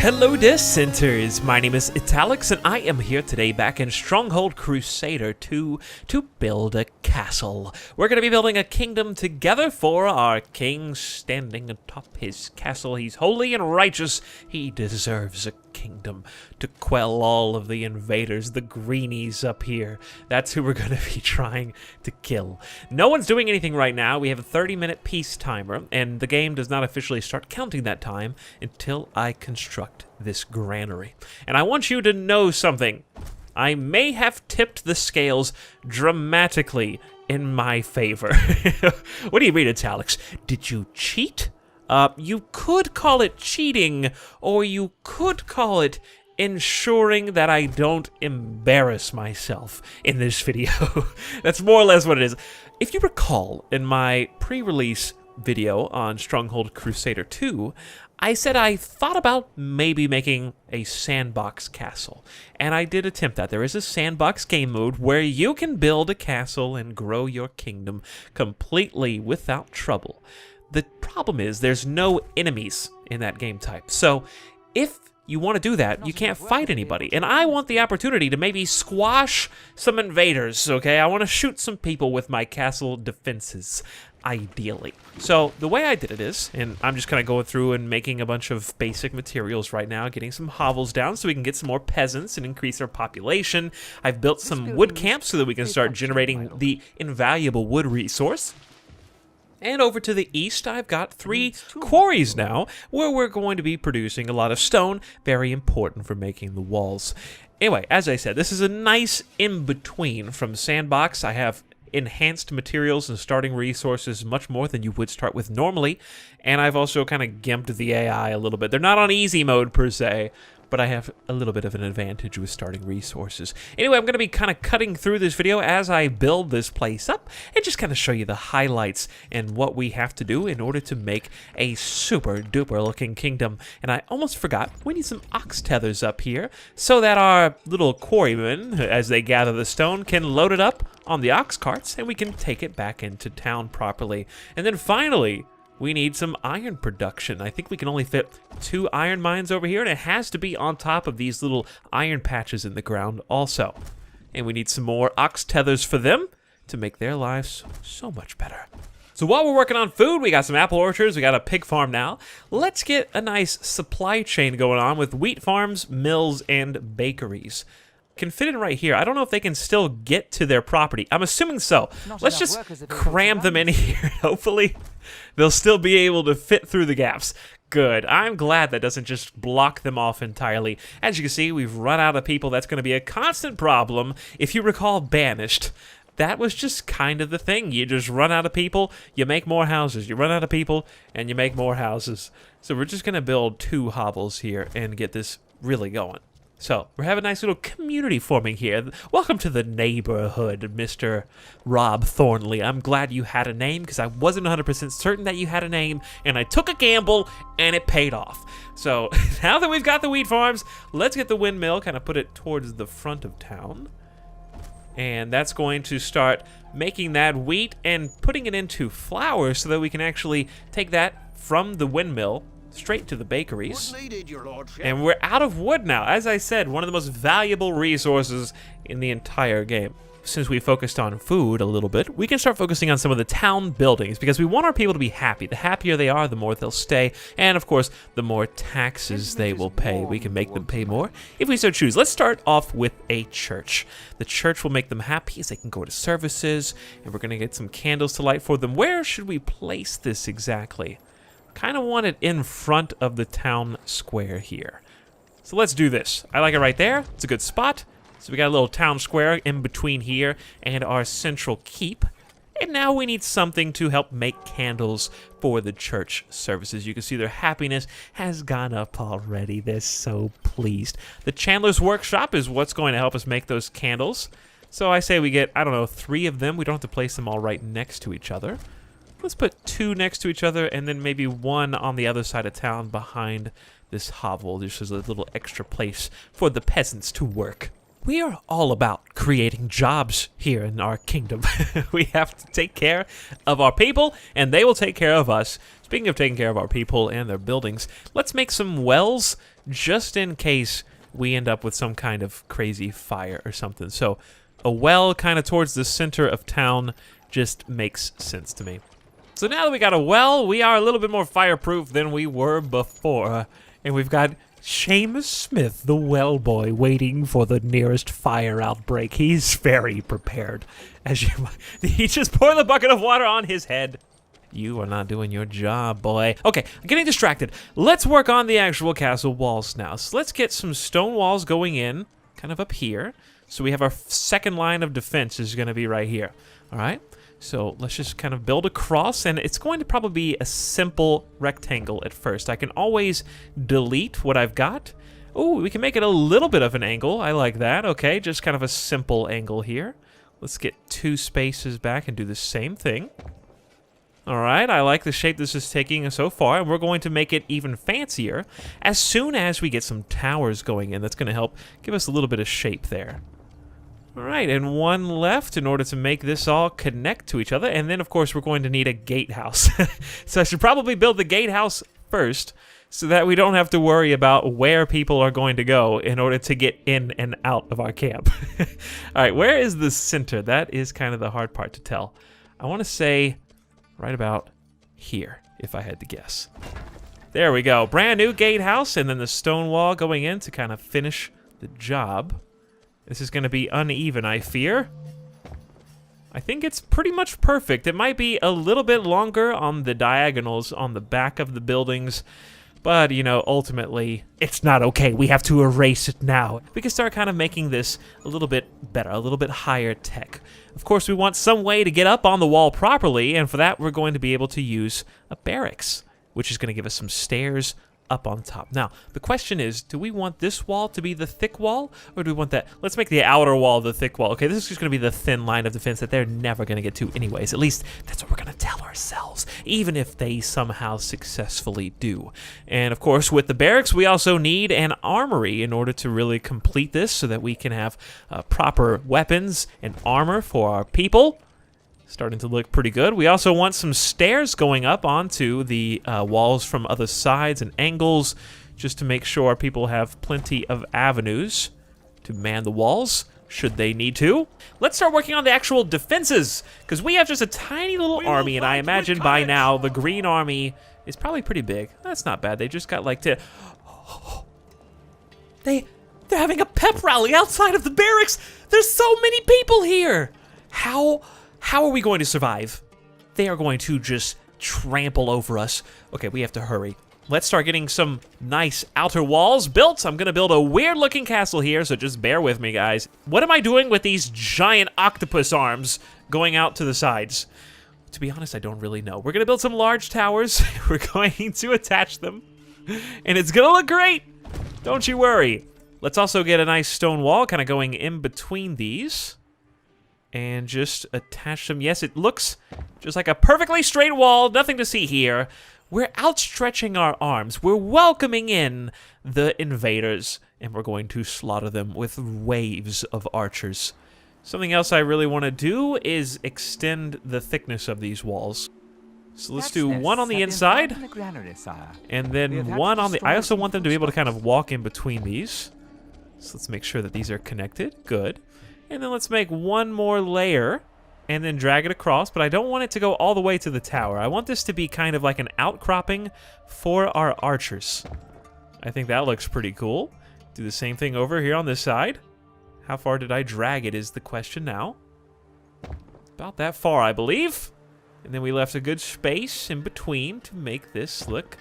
Hello Dissenters, my name is Italix and I am here today back in Stronghold Crusader 2 to build a castle. We're going to be building a kingdom together for our king standing atop his castle. He's holy and righteous. He deserves a kingdom to quell all of the invaders, the greenies up here. That's who we're going to be trying to kill. No one's doing anything right now. We have a 30-minute peace timer and the game does not officially start counting that time until I construct this granary. And I want you to know something. I may have tipped the scales dramatically in my favor. What do you mean, Italix? Did you cheat? You could call it cheating, or you could call it ensuring that I don't embarrass myself in this video. That's more or less what it is. If you recall, in my pre-release video on Stronghold Crusader 2, I said I thought about maybe making a sandbox castle, and I did attempt that. There is a sandbox game mode where you can build a castle and grow your kingdom completely without trouble. The problem is there's no enemies in that game type, so if you want to do that, you can't fight anybody, and I want the opportunity to maybe squash some invaders, okay? I want to shoot some people with my castle defenses, ideally. So the way I did it is, and I'm just kind of going through and making a bunch of basic materials right now, getting some hovels down so we can get some more peasants and increase our population. I've built some wood camps so that we can start generating the invaluable wood resource. And over to the east, I've got 3 quarries now, where we're going to be producing a lot of stone, very important for making the walls. Anyway, as I said, this is a nice in-between from Sandbox. I have enhanced materials and starting resources much more than you would start with normally, and I've also kind of gimped the AI a little bit. They're not on easy mode per se, but I have a little bit of an advantage with starting resources. Anyway, I'm going to be kind of cutting through this video as I build this place up and just kind of show you the highlights and what we have to do in order to make a super duper looking kingdom. And I almost forgot, we need some ox tethers up here so that our little quarrymen, as they gather the stone, can load it up on the ox carts and we can take it back into town properly. And then finally, we need some iron production. I think we can only fit 2 iron mines over here, and it has to be on top of these little iron patches in the ground also. And we need some more ox tethers for them to make their lives so much better. So while we're working on food, we got some apple orchards, we got a pig farm now. Let's get a nice supply chain going on with wheat farms, mills, and bakeries. Can fit in right here. I don't know if they can still get to their property. I'm assuming so. Let's just cram them in here. Hopefully, they'll still be able to fit through the gaps. Good. I'm glad that doesn't just block them off entirely. As you can see, we've run out of people. That's going to be a constant problem. If you recall Banished, that was just kind of the thing. You just run out of people, you make more houses. You run out of people, and you make more houses. So we're just going to build 2 hovels here and get this really going. So, we're having a nice little community forming here. Welcome to the neighborhood, Mr. Rob Thornley. I'm glad you had a name, because I wasn't 100% certain that you had a name, and I took a gamble, and it paid off. So, now that we've got the wheat farms, let's get the windmill, kind of put it towards the front of town. And that's going to start making that wheat and putting it into flour so that we can actually take that from the windmill straight to the bakeries. And we're out of wood now. As I said, one of the most valuable resources in the entire game. Since we focused on food a little bit, we can start focusing on some of the town buildings because we want our people to be happy. The happier they are, the more they'll stay. And of course, the more taxes they will pay. We can make them pay more if we so choose. Let's start off with a church. The church will make them happy as they can go to services. And we're going to get some candles to light for them. Where should we place this exactly? Kind of want it in front of the town square here. So let's do this. I like it right there. It's a good spot. So we got a little town square in between here and our central keep. And now we need something to help make candles for the church services. You can see their happiness has gone up already. They're so pleased. The Chandler's Workshop is what's going to help us make those candles. So I say we get, I don't know, 3 of them. We don't have to place them all right next to each other. Let's put 2 next to each other and then maybe 1 on the other side of town behind this hovel. This is a little extra place for the peasants to work. We are all about creating jobs here in our kingdom. We have to take care of our people, and they will take care of us. Speaking of taking care of our people and their buildings, let's make some wells just in case we end up with some kind of crazy fire or something. So a well kind of towards the center of town just makes sense to me. So now that we got a well, we are a little bit more fireproof than we were before. And we've got Seamus Smith, the well boy, waiting for the nearest fire outbreak. He's very prepared. He just poured the bucket of water on his head. You are not doing your job, boy. Okay, I'm getting distracted. Let's work on the actual castle walls now. So let's get some stone walls going in, kind of up here. So we have our second line of defense is going to be right here. All right? So let's just kind of build across, and it's going to probably be a simple rectangle at first. I can always delete what I've got. Oh, we can make it a little bit of an angle. I like that. Okay, just kind of a simple angle here. Let's get 2 spaces back and do the same thing. All right, I like the shape this is taking so far, and we're going to make it even fancier as soon as we get some towers going in. That's going to help give us a little bit of shape there. All right, and 1 left in order to make this all connect to each other. And then, of course, we're going to need a gatehouse. So I should probably build the gatehouse first so that we don't have to worry about where people are going to go in order to get in and out of our camp. All right, where is the center? That is kind of the hard part to tell. I want to say right about here, if I had to guess. There we go. Brand new gatehouse, and then the stone wall going in to kind of finish the job. This is going to be uneven, I fear. I think it's pretty much perfect. It might be a little bit longer on the diagonals on the back of the buildings, but, you know, ultimately, it's not okay. We have to erase it now. We can start kind of making this a little bit better, a little bit higher tech. Of course, we want some way to get up on the wall properly, and for that, we're going to be able to use a barracks, which is going to give us some stairs up on top. Now, the question is, do we want this wall to be the thick wall, or do we want that? Let's make the outer wall the thick wall. Okay, this is just going to be the thin line of defense that they're never going to get to anyways. At least that's what we're going to tell ourselves, even if they somehow successfully do. And of course, with the barracks, we also need an armory in order to really complete this so that we can have proper weapons and armor for our people. Starting to look pretty good. We also want some stairs going up onto the walls from other sides and angles, just to make sure people have plenty of avenues to man the walls, should they need to. Let's start working on the actual defenses, because we have just a tiny little army, and I imagine by now the green army is probably pretty big. That's not bad. They just got like to... They're having a pep rally outside of the barracks. There's so many people here. How are we going to survive? They are going to just trample over us. Okay, we have to hurry. Let's start getting some nice outer walls built. I'm going to build a weird-looking castle here, so just bear with me, guys. What am I doing with these giant octopus arms going out to the sides? To be honest, I don't really know. We're going to build some large towers. We're going to attach them, and it's going to look great. Don't you worry. Let's also get a nice stone wall kind of going in between these. And just attach them. Yes, it looks just like a perfectly straight wall. Nothing to see here. We're outstretching our arms. We're welcoming in the invaders. And we're going to slaughter them with waves of archers. Something else I really want to do is extend the thickness of these walls. So let's do 1 on the inside. And then 1 on the... I also want them to be able to kind of walk in between these. So let's make sure that these are connected. Good. And then let's make 1 more layer and then drag it across, but I don't want it to go all the way to the tower. I want this to be kind of like an outcropping for our archers. I think that looks pretty cool. Do the same thing over here on this side. How far did I drag it is the question now. About that far, I believe. And then we left a good space in between to make this look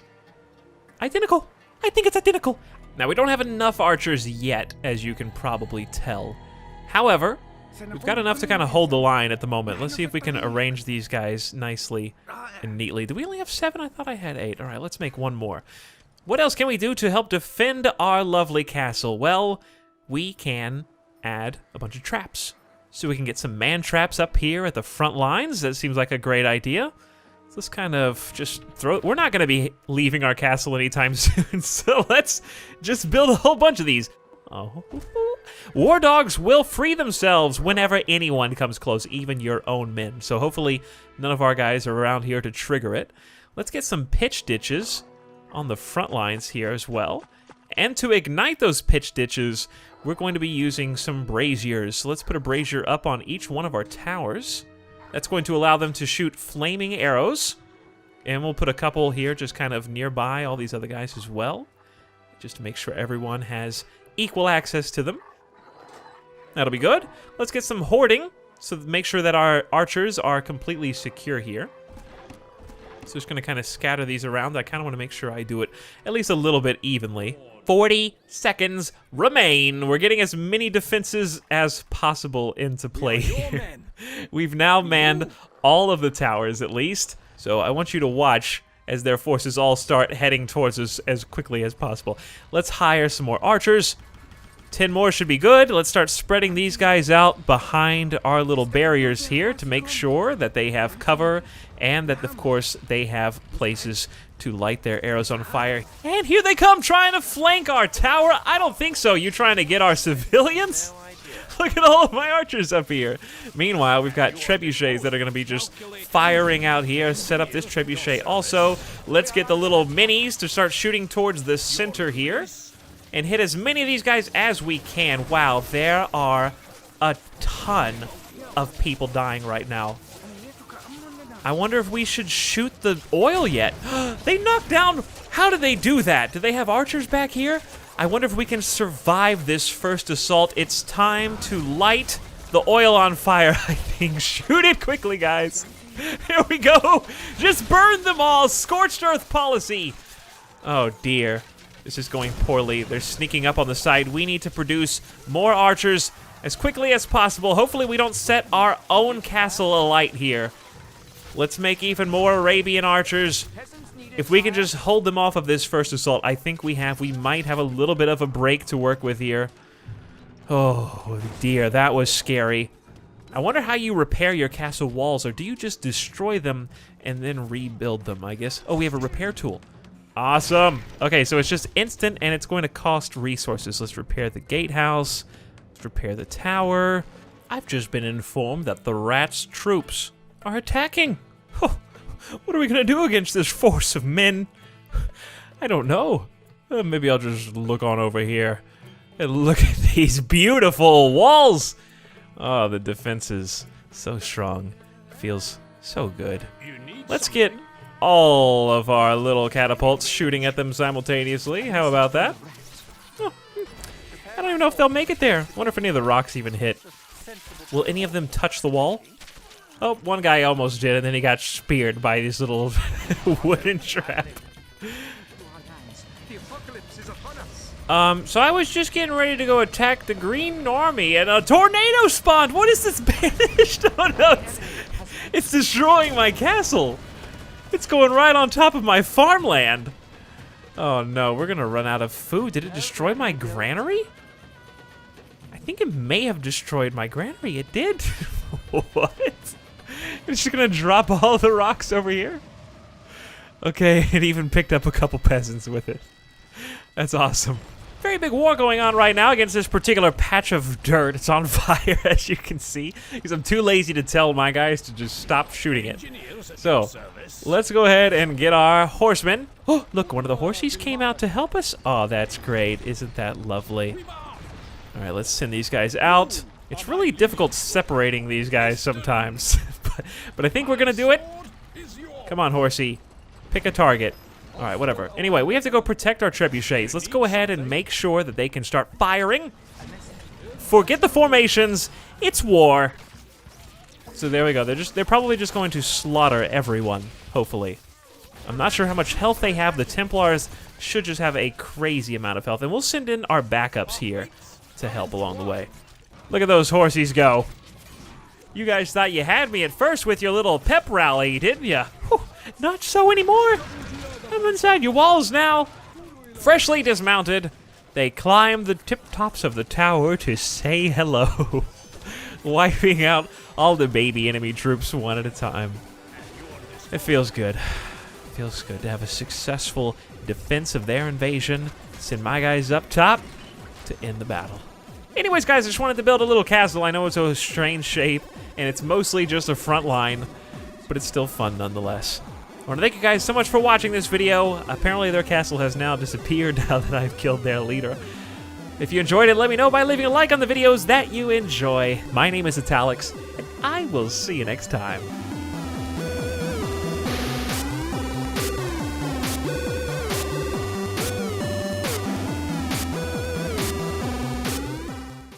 identical. I think it's identical. Now, we don't have enough archers yet, as you can probably tell. However, we've got enough to kind of hold the line at the moment. Let's see if we can arrange these guys nicely and neatly. Do we only have 7? I thought I had 8. All right, let's make 1 more. What else can we do to help defend our lovely castle? Well, we can add a bunch of traps. So we can get some man traps up here at the front lines. That seems like a great idea. So let's kind of just throw... We're not going to be leaving our castle anytime soon, so let's just build a whole bunch of these. Oh. War dogs will free themselves whenever anyone comes close, even your own men. So hopefully none of our guys are around here to trigger it. Let's get some pitch ditches on the front lines here as well. And to ignite those pitch ditches, we're going to be using some braziers. So let's put a brazier up on each one of our towers. That's going to allow them to shoot flaming arrows. And we'll put a couple here just kind of nearby all these other guys as well, just to make sure everyone has equal access to them. That'll be good. Let's get some hoarding, so make sure that our archers are completely secure here. So just going to kind of scatter these around. I kind of want to make sure I do it at least a little bit evenly. 40 seconds remain. We're getting as many defenses as possible into play here. We've now manned all of the towers at least. So I want you to watch as their forces all start heading towards us as quickly as possible. Let's hire some more archers. 10 more should be good. Let's start spreading these guys out behind our little barriers here to make sure that they have cover and that, of course, they have places to light their arrows on fire. And here they come trying to flank our tower. I don't think so. You trying to get our civilians? Look at all of my archers up here. Meanwhile, we've got trebuchets that are going to be just firing out here. Set up this trebuchet also. Let's get the little minis to start shooting towards the center here and hit as many of these guys as we can. Wow, there are a ton of people dying right now. I wonder if we should shoot the oil yet. They knocked down. How did they do that? Do they have archers back here? I wonder if we can survive this first assault. It's time to light the oil on fire, I think. Shoot it quickly, guys. Here we go. Just burn them all. Scorched earth policy. Oh, dear. This is going poorly. They're sneaking up on the side. We need to produce more archers as quickly as possible. Hopefully we don't set our own castle alight here. Let's make even more Arabian archers. If we can just hold them off of this first assault, I think we might have a little bit of a break to work with here. Oh, dear, that was scary. I wonder how you repair your castle walls, or do you just destroy them and then rebuild them, I guess? Oh, we have a repair tool. Awesome. Okay, so it's just instant, and it's going to cost resources. Let's repair the gatehouse. Let's repair the tower. I've just been informed that the rats' troops are attacking. What are we gonna do against this force of men? I don't know. Maybe I'll just look on over here and look at these beautiful walls. Oh, the defense is so strong. Feels so good. Let's get all of our little catapults shooting at them simultaneously. How about that? Oh, I don't even know if they'll make it there. I wonder if any of the rocks even hit. Will any of them touch the wall? Oh, one guy almost did, and then he got speared by this little wooden trap. So I was just getting ready to go attack the Green Army, and a tornado spawned! What is this banished? Oh no, it's destroying my castle! It's going right on top of my farmland! Oh no, we're gonna run out of food. Did it destroy my granary? I think it may have destroyed my granary. It did? What? It's just gonna drop all the rocks over here? Okay, it even picked up a couple peasants with it. That's awesome. Very big war going on right now against this particular patch of dirt. It's on fire, as you can see, because I'm too lazy to tell my guys to just stop shooting it. So, let's go ahead and get our horsemen. Oh, look, one of the horsies came out to help us. Oh, that's great. Isn't that lovely? All right, let's send these guys out. It's really difficult separating these guys sometimes, but I think we're gonna do it. Come on, horsey. Pick a target. All right, whatever. Anyway, we have to go protect our trebuchets. Let's go ahead and make sure that they can start firing. Forget the formations. It's war. So there we go. They're probably just going to slaughter everyone, hopefully. I'm not sure how much health they have. The Templars should just have a crazy amount of health, and we'll send in our backups here to help along the way. Look at those horsies go. You guys thought you had me at first with your little pep rally, didn't you? Whew, not so anymore. I'm inside your walls now. Freshly dismounted, they climb the tip-tops of the tower to say hello. Wiping out all the baby enemy troops one at a time. It feels good. It feels good to have a successful defense of their invasion. Send my guys up top to end the battle. Anyways, guys, I just wanted to build a little castle. I know it's a strange shape, and it's mostly just a front line, but it's still fun nonetheless. I want to thank you guys so much for watching this video. Apparently their castle has now disappeared now that I've killed their leader. If you enjoyed it, let me know by leaving a like on the videos that you enjoy. My name is Italics, and I will see you next time.